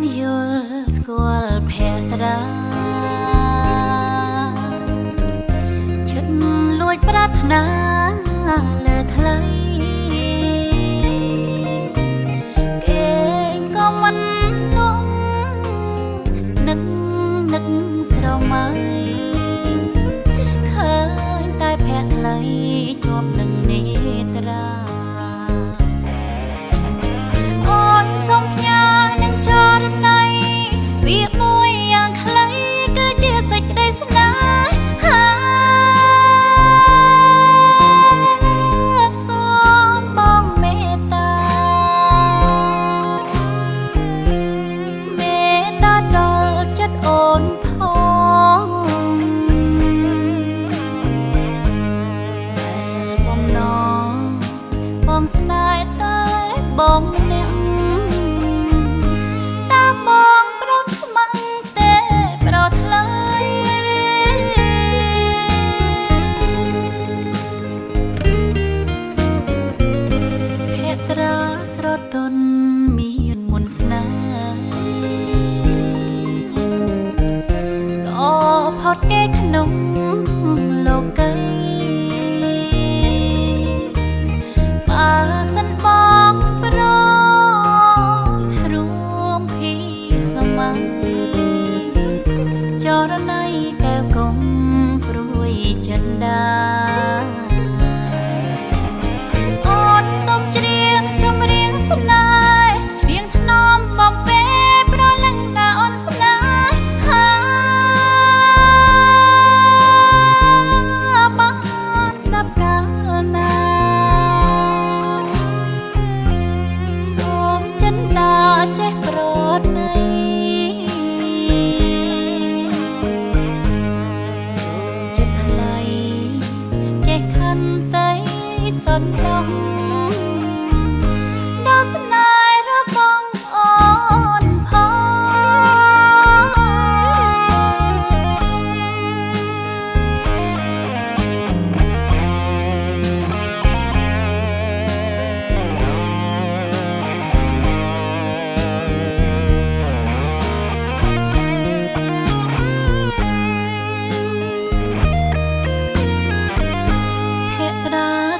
នយល់ស្គាល់ភក្តាចិត្តលួចប្រាថ្នាលើថ្លៃគេក៏មិនលងនឹកស្រមៃឃើញតែភក្តាថ្លៃជាប់នឹងនេត្រាវាមួយយ៉ាងខ្លីគឺជាសេចក្តីស្នេហាសូមបងមេត្តាដល់ចិត្តអូនផងដែលបំណងបងស្នេហ៍តែបងម្នាក់ស្រទន់មានមុនស្នេហ៍ល្អផុតគេក្នុងលោកីបើសិនបងព្រមរួមភីសម័យចរណៃកែវកុំព្រួយចិន្តាចេះប្រត់នៃសូមចិត្តថ្លៃចេះខន្តីសន្តោសដល់ស្នេហ៍របស់អូន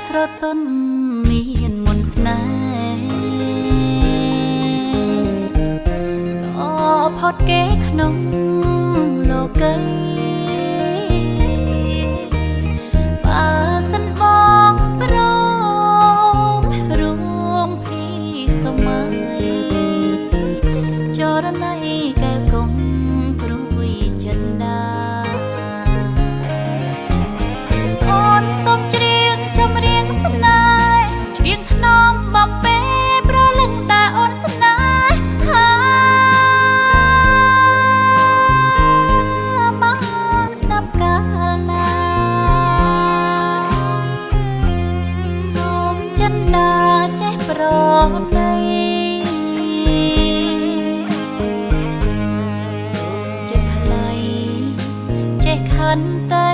ស្រទន់មានមុនស្នេហ៍ល្អផុតគេក្នុងលោកីបើសិនបងព្រមរួមភីសម័យចរណៃកែវកុំព្រួយចិន្តាអូនសូមច្រៀងចម្រៀងស្នេហ៍ច្រៀងថ្នមបំពេប្រលឹងតែអូនស្នេហាបានស្ដាប់កាលណាសូមចិន្តាចេះប្រណីសូមចិត្តថ្លៃចេះខន្តី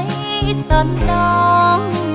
សន្តោស